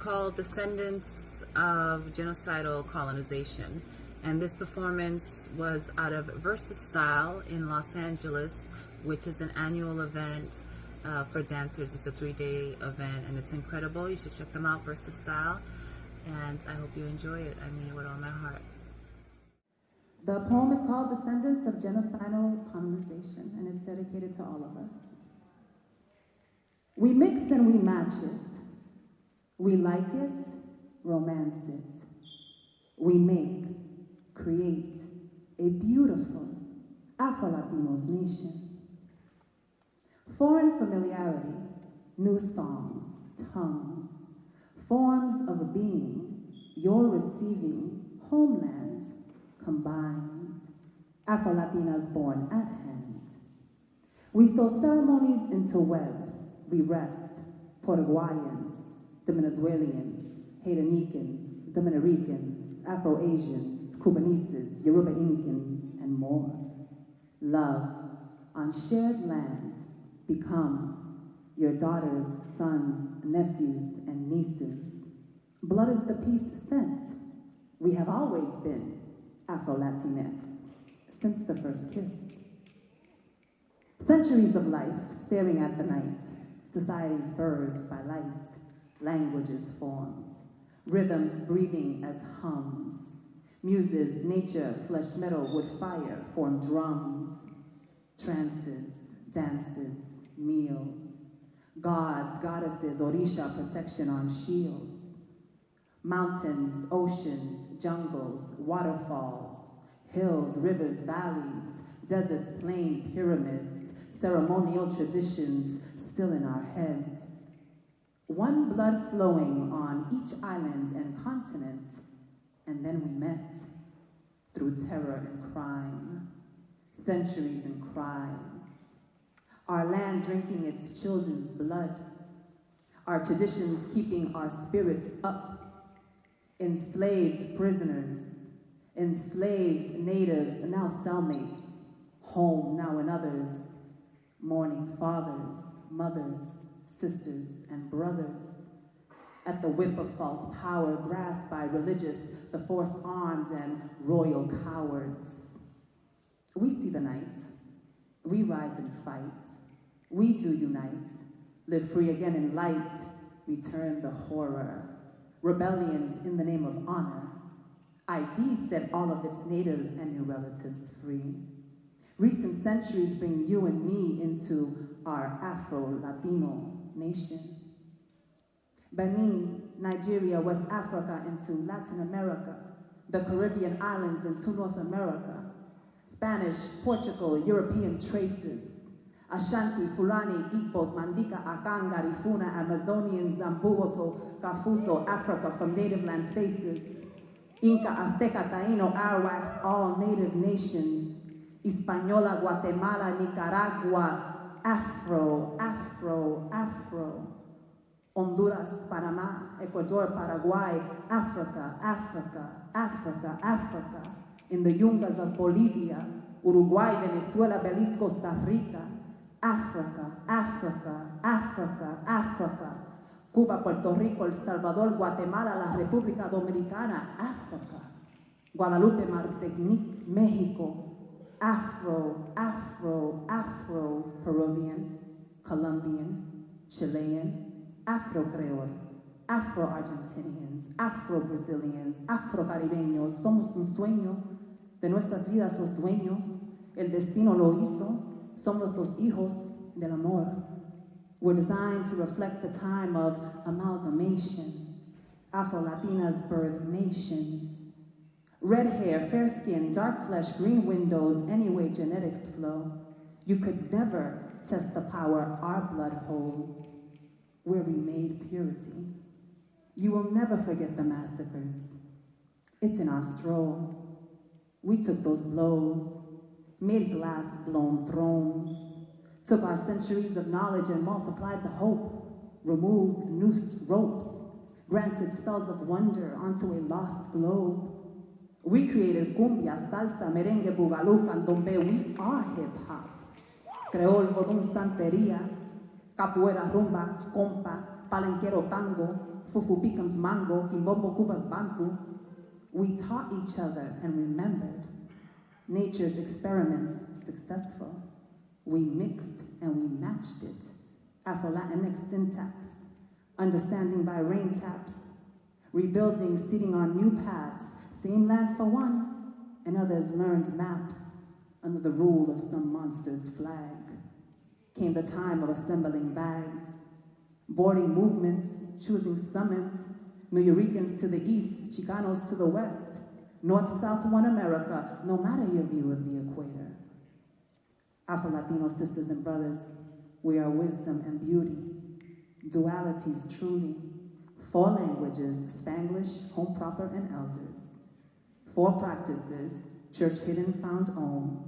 called Descendants of Genocidal Colonization. And this performance was out of VersaStyle in Los Angeles, which is an annual event for dancers. It's a 3-day event and it's incredible. You should check them out, VersaStyle. And I hope you enjoy it. I mean it with all my heart. The poem is called Descendants of Genocidal Colonization, and it's dedicated to all of us. We mix and we match it. We like it, romance it. We make, create a beautiful Afro-Latinos nation. Foreign familiarity, new songs, tongues, forms of being, your receiving, homeland, combined, Afro-Latinas born at hand. We sew ceremonies into webs, we rest, Paraguayans, Venezuelans, Haitianicans, Dominicans, Afro-Asians, Cubaneses, Yoruba Incans, and more. Love on shared land becomes your daughters, sons, nephews, and nieces. Blood is the peace sent. We have always been Afro-Latinx since the first kiss. Centuries of life staring at the night, societies birthed by light, languages formed, rhythms breathing as hums, muses, nature, flesh, metal, wood, fire form drums, trances, dances, meals, gods, goddesses, orisha, protection on shields, mountains, oceans, jungles, waterfalls, hills, rivers, valleys, deserts, plain pyramids, ceremonial traditions still in our heads. One blood flowing on each island and continent, and then we met through terror and crime, centuries and cries, our land drinking its children's blood, our traditions keeping our spirits up, enslaved prisoners, enslaved natives, now cellmates, home now in others, mourning fathers, mothers, sisters, and brothers, at the whip of false power grasped by religious, the forced armed, and royal cowards. We see the night, we rise and fight, we do unite, live free again in light, return the horror, rebellions in the name of honor. ID set all of its natives and new relatives free. Recent centuries bring you and me into our Afro-Latino nation. Benin, Nigeria, West Africa into Latin America, the Caribbean islands into North America, Spanish, Portugal, European traces, Ashanti, Fulani, Igbos, Mandika, Akan, Garifuna, Amazonian, Zambuoto, Kafuso, Africa from native land faces, Inca, Azteca, Taino, Arawaks, all native nations, Hispaniola, Guatemala, Nicaragua, Afro, Afro, Afro, Honduras, Panama, Ecuador, Paraguay, Africa, Africa, Africa, Africa, in the yungas of Bolivia, Uruguay, Venezuela, Belize, Costa Rica, Africa, Africa, Africa, Africa, Cuba, Puerto Rico, El Salvador, Guatemala, la República Dominicana, Africa, Guadalupe, Martinique, Mexico, Afro, Afro, Afro, Peruvian, Colombian, Chilean, Afro-Creole, Afro-Argentinians, Afro-Brazilians, Afro-Caribeños, somos un sueño, de nuestras vidas los dueños, el destino lo hizo, somos los hijos del amor. We're designed to reflect the time of amalgamation, Afro-Latinas birth nations. Red hair, fair skin, dark flesh, green windows, anyway genetics flow. You could never test the power our blood holds, where we made purity. You will never forget the massacres. It's in our stroll. We took those blows, made glass-blown thrones, took our centuries of knowledge and multiplied the hope, removed noosed ropes, granted spells of wonder onto a lost globe. We created cumbia, salsa, merengue, bugalú, candombe. We are hip-hop. Creole, vodun, santeria, capoeira, rumba, compa, palenquero, tango, fufu becomes mango, kimbombo kubas bantu. We taught each other and remembered. Nature's experiments successful. We mixed and we matched it. Afro-Latinx syntax, understanding by rain taps, rebuilding, sitting on new paths, same land for one, and others learned maps under the rule of some monster's flag. Came the time of assembling bags, boarding movements, choosing summit, Nuyuricans to the east, Chicanos to the west, North-South one America, no matter your view of the equator. Afro-Latino sisters and brothers, we are wisdom and beauty, dualities truly, 4 languages, Spanglish, home proper, and elders, 4 practices, church hidden, found own,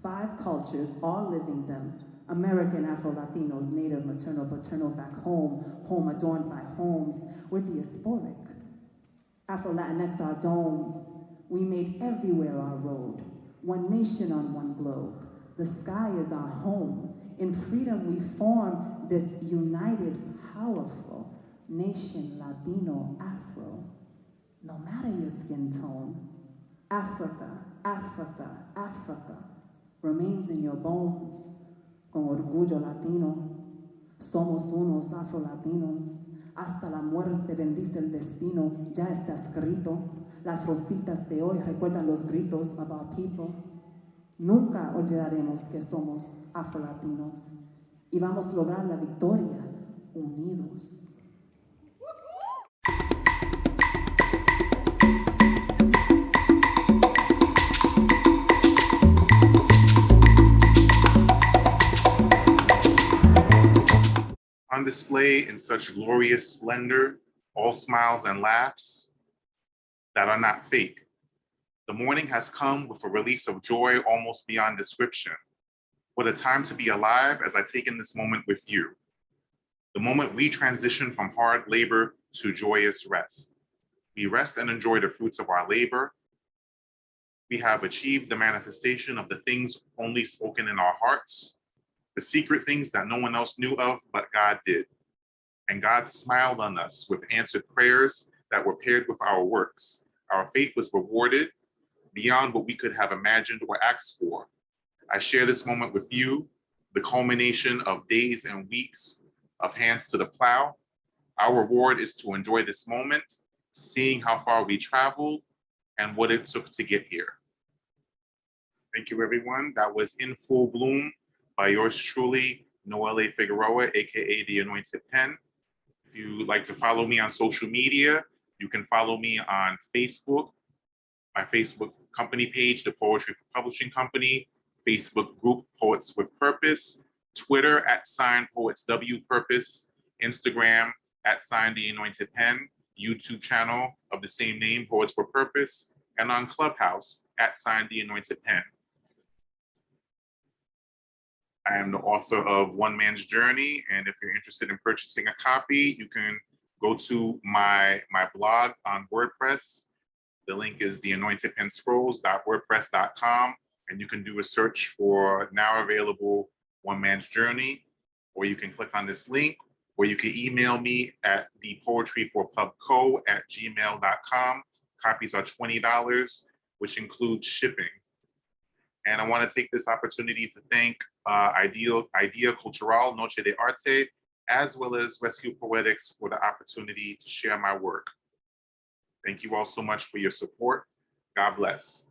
5 cultures, all living them, American Afro-Latinos, native, maternal, paternal, back home, home adorned by homes, we're diasporic. Afro-Latinx our domes, we made everywhere our road, one nation on one globe, the sky is our home, in freedom we form this united, powerful nation, Latino, Afro, no matter your skin tone, Africa, Africa, Africa, remains in your bones, con orgullo latino, somos unos afro-latinos, hasta la muerte bendice el destino, ya está escrito, las rositas de hoy recuerdan los gritos of our people, nunca olvidaremos que somos afro-latinos, y vamos a lograr la victoria unidos. On display in such glorious splendor, all smiles and laughs that are not fake. The morning has come with a release of joy almost beyond description. What a time to be alive as I take in this moment with you. The moment we transition from hard labor to joyous rest. We rest and enjoy the fruits of our labor. We have achieved the manifestation of the things only spoken in our hearts, the secret things that no one else knew of, but God did. And God smiled on us with answered prayers that were paired with our works. Our faith was rewarded beyond what we could have imagined or asked for. I share this moment with you, the culmination of days and weeks of hands to the plow. Our reward is to enjoy this moment, seeing how far we traveled and what it took to get here. Thank you, everyone. That was In Full Bloom by yours truly, Noel A. Figueroa, AKA the Anointed Pen. If you would like to follow me on social media, you can follow me on Facebook, my Facebook company page, The Poetry for Publishing Company, Facebook group, Poets with Purpose, Twitter @PoetsWPurpose, Instagram @The Anointed Pen, YouTube channel of the same name, Poets for Purpose, and on Clubhouse @The Anointed Pen. I am the author of One Man's Journey, and if you're interested in purchasing a copy, you can go to my blog on WordPress. The link is theanointedpenscrolls.wordpress.com, and you can do a search for now available One Man's Journey, or you can click on this link, or you can email me at thepoetryforpubco@gmail.com. Copies are $20, which includes shipping. And I want to take this opportunity to thank Idea Cultural, Noche de Arte, as well as RescuePoetix for the opportunity to share my work. Thank you all so much for your support. God bless.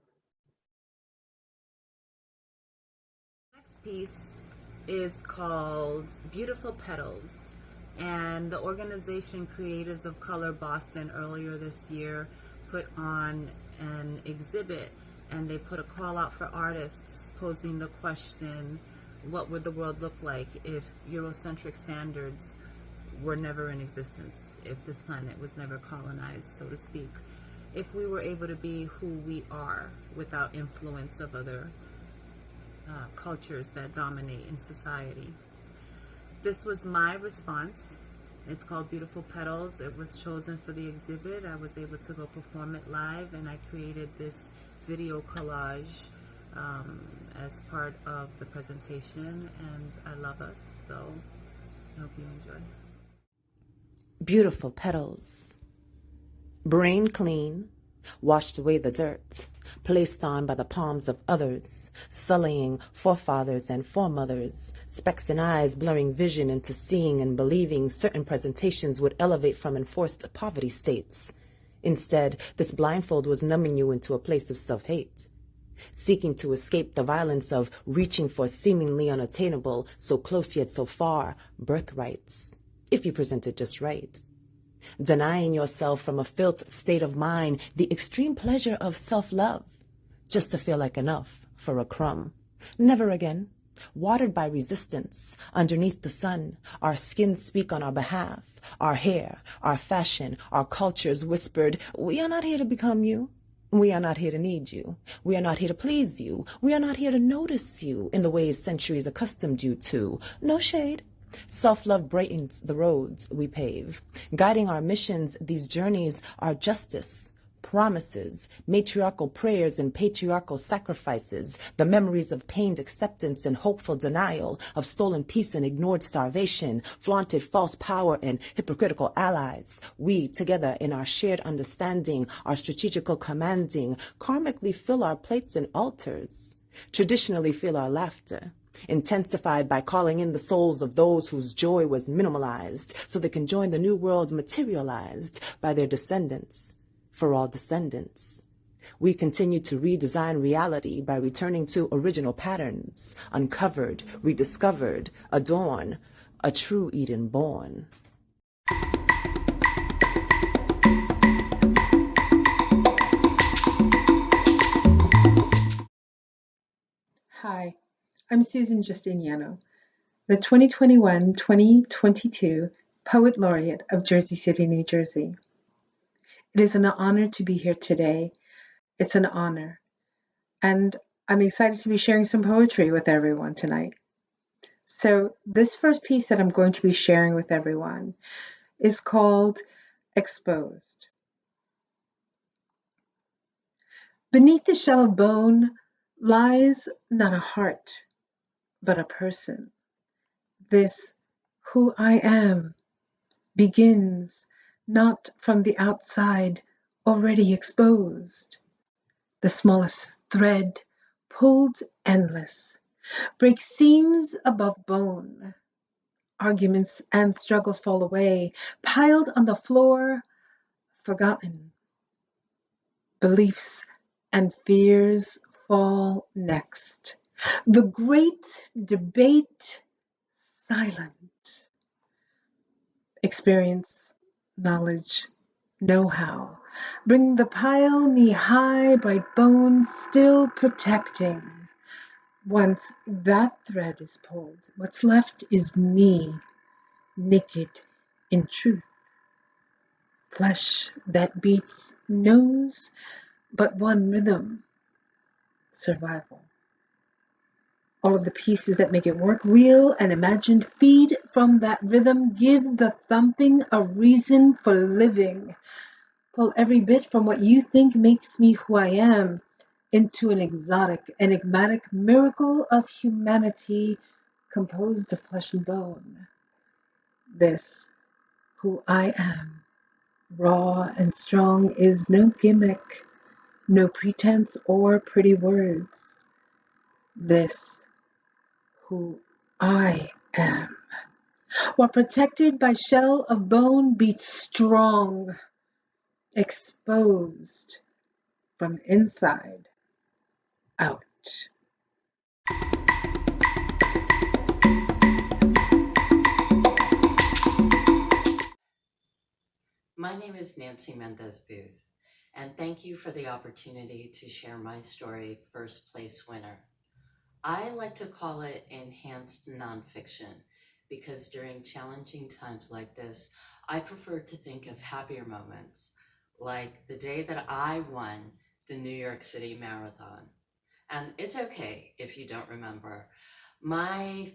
Next piece is called Beautiful Petals, and the organization Creatives of Color Boston earlier this year put on an exhibit, and they put a call out for artists posing the question, what would the world look like if Eurocentric standards were never in existence, if this planet was never colonized, so to speak, if we were able to be who we are without influence of other cultures that dominate in society. This was my response. It's called Beautiful Petals. It was chosen for the exhibit. I was able to go perform it live, and I created this video collage as part of the presentation, and I love us, so I hope you enjoy. beautiful petals. Brain clean, washed away the dirt, placed on by the palms of others, sullying forefathers and foremothers, specks in eyes blurring vision into seeing and believing certain presentations would elevate from enforced poverty states. Instead, this blindfold was numbing you into a place of self-hate, seeking to escape the violence of reaching for seemingly unattainable, so close yet so far, birthrights, if you present it just right. Denying yourself from a filth state of mind the extreme pleasure of self-love, just to feel like enough for a crumb. Never again. Watered by resistance, underneath the sun, our skins speak on our behalf. Our hair, our fashion, our cultures whispered, we are not here to become you. We are not here to need you. We are not here to please you. We are not here to notice you in the ways centuries accustomed you to. No shade. Self-love brightens the roads we pave. Guiding our missions, these journeys are justice, promises, matriarchal prayers and patriarchal sacrifices, the memories of pained acceptance and hopeful denial, of stolen peace and ignored starvation, flaunted false power and hypocritical allies. We, together in our shared understanding, our strategical commanding, karmically fill our plates and altars, traditionally feel our laughter, intensified by calling in the souls of those whose joy was minimalized so they can join the new world materialized by their descendants. For all descendants, we continue to redesign reality by returning to original patterns, uncovered, rediscovered, adorn, a true Eden born. Hi, I'm Susan Justiniano, the 2021-2022 Poet Laureate of Jersey City, New Jersey. It is an honor to be here today. It's an honor. And I'm excited to be sharing some poetry with everyone tonight. So this first piece that I'm going to be sharing with everyone is called Exposed. Beneath the shell of bone lies not a heart, but a person. This who I am begins not from the outside already exposed. The smallest thread pulled endless breaks seams above bone. Arguments and struggles fall away, piled on the floor, forgotten. Beliefs and fears fall next. The great debate silent. Experience, knowledge, know-how. Bring the pile knee-high, bright bones still protecting. Once that thread is pulled, what's left is me, naked in truth. Flesh that beats knows but one rhythm, survival. All of the pieces that make it work, real and imagined, feed from that rhythm, give the thumping a reason for living. Pull every bit from what you think makes me who I am into an exotic, enigmatic miracle of humanity composed of flesh and bone. This, who I am, raw and strong, is no gimmick, no pretense or pretty words. This, who I am, while protected by shell of bone, beats strong, exposed from inside out. My name is Nancy Mendez Booth, and thank you for the opportunity to share my story, First Place Winner. I like to call it enhanced nonfiction because during challenging times like this, I prefer to think of happier moments, like the day that I won the New York City Marathon. And it's okay if you don't remember. My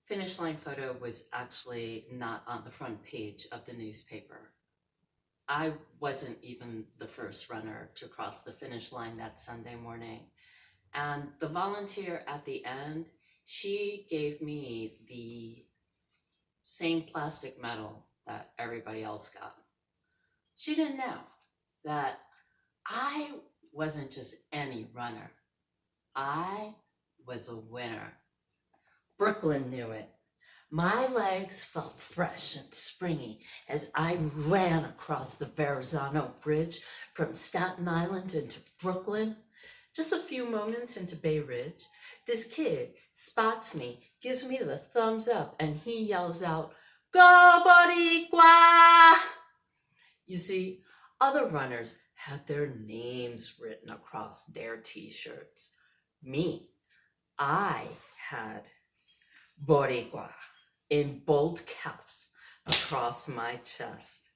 finish line photo was actually not on the front page of the newspaper. I wasn't even the first runner to cross the finish line that Sunday morning. And the volunteer at the end, she gave me the same plastic medal that everybody else got. She didn't know that I wasn't just any runner. I was a winner. Brooklyn knew it. My legs felt fresh and springy as I ran across the Verrazano Bridge from Staten Island into Brooklyn. Just a few moments into Bay Ridge, this kid spots me, gives me the thumbs up, and he yells out, "Go Boricua!" You see, other runners had their names written across their t-shirts. Me, I had Boricua in bold caps across my chest.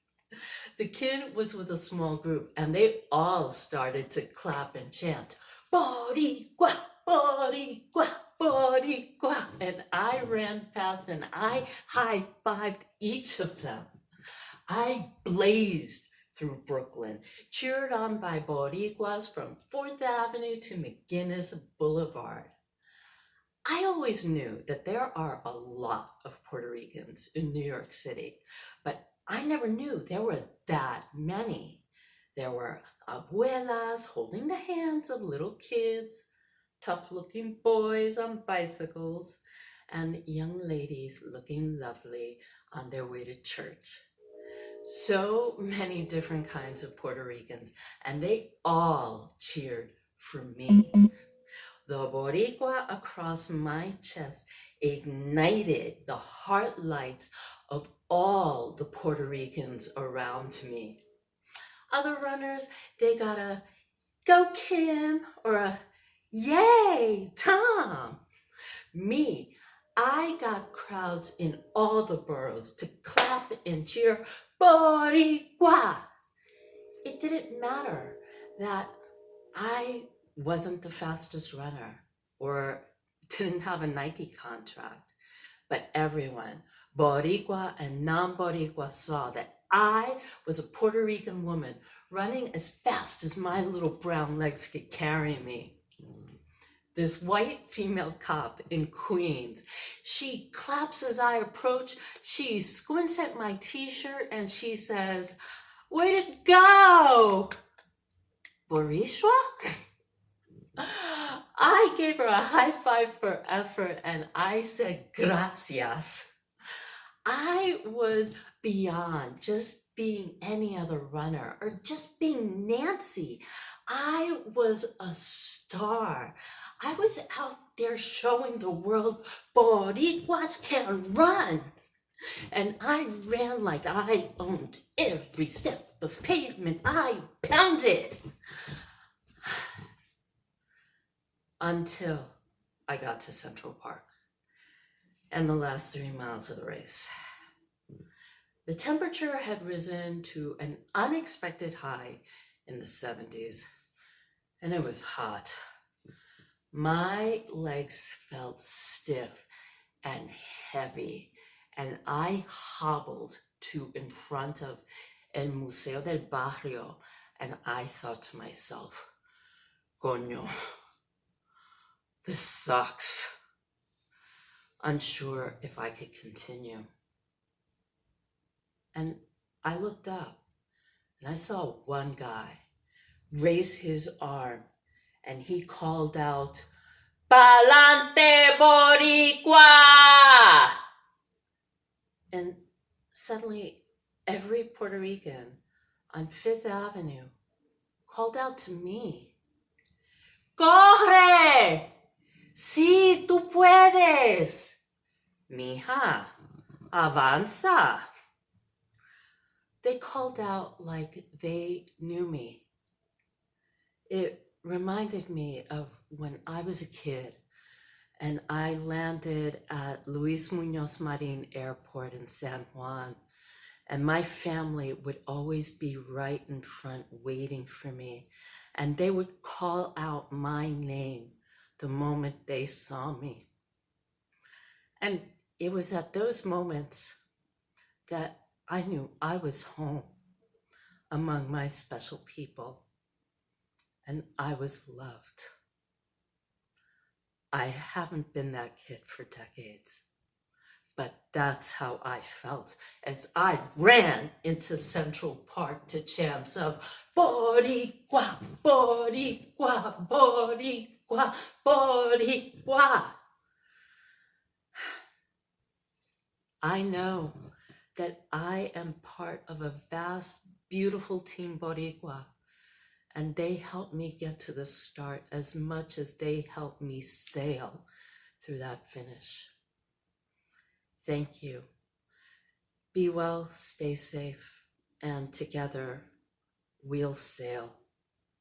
The kid was with a small group and they all started to clap and chant, "Boricua, Boricua, Boricua." And I ran past and I high-fived each of them. I blazed through Brooklyn, cheered on by Boricuas from 4th Avenue to McGinnis Boulevard. I always knew that there are a lot of Puerto Ricans in New York City, but I never knew there were that many. There were abuelas holding the hands of little kids, tough-looking boys on bicycles, and young ladies looking lovely on their way to church. So many different kinds of Puerto Ricans, and they all cheered for me. The Boricua across my chest ignited the heart lights of all the Puerto Ricans around me. Other runners, they got a "Go Kim" or a "Yay Tom." Me, I got crowds in all the boroughs to clap and cheer Boricua. It didn't matter that I wasn't the fastest runner or didn't have a Nike contract, but everyone, Boricua and non-Boricua, saw that I was a Puerto Rican woman running as fast as my little brown legs could carry me. This white female cop in Queens, she claps as I approach, she squints at my t-shirt and she says, "Way to go, Boricua?" I gave her a high five for effort and I said, "Gracias." I was beyond just being any other runner or just being Nancy. I was a star. I was out there showing the world Boricuas can run. And I ran like I owned every step of pavement I pounded. Until I got to Central Park and the last 3 miles of the race. The temperature had risen to an unexpected high in the 70s, and it was hot. My legs felt stiff and heavy, and I hobbled to in front of El Museo del Barrio, and I thought to myself, "Coño, this sucks." Unsure if I could continue. And I looked up and I saw one guy raise his arm and he called out, "Pa'lante Boricua!" And suddenly every Puerto Rican on 5th Avenue called out to me, "Corre! Sí, tú puedes! Mija, avanza!" They called out like they knew me. It reminded me of when I was a kid and I landed at Luis Muñoz Marin Airport in San Juan, and my family would always be right in front waiting for me, and they would call out my name the moment they saw me. And it was at those moments that I knew I was home among my special people, and I was loved. I haven't been that kid for decades, But that's how I felt as I ran into Central Park to chants of Boricua, Boricua, Boricua, Boricua. I know that I am part of a vast, beautiful team Boricua, and they helped me get to the start as much as they helped me sail through that finish. Thank you. Be well, stay safe, and together we'll sail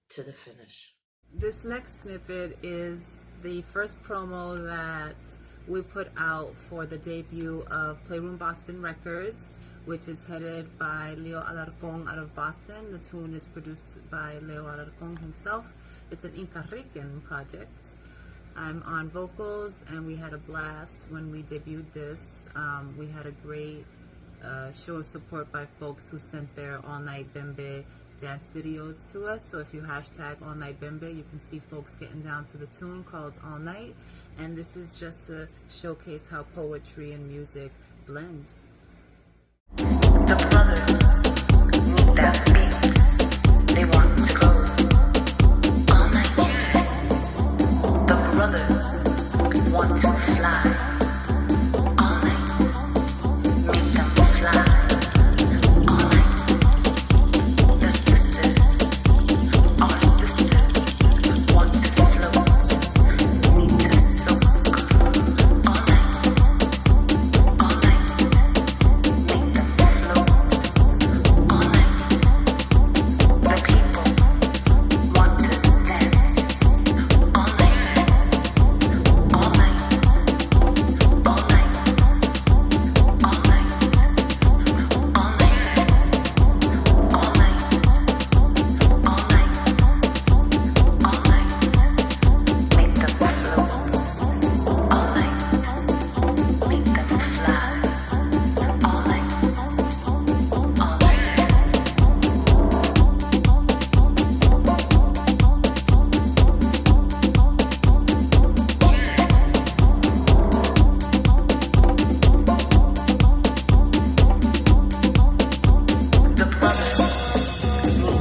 to the finish. This next snippet is the first promo that we put out for the debut of Playroom Boston Records, which is headed by Leo Alarcon out of Boston. The tune is produced by Leo Alarcon himself. It's an Inca Rican project. I'm on vocals, and we had a blast when we debuted this. We had a great show of support by folks who sent their all-night Bembe dance videos to us. So if you hashtag All Night Bembe, you can see folks getting down to the tune called All Night. And this is just to showcase how poetry and music blend. The brothers need that beat. They want to go all night. The brothers want to fly.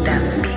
That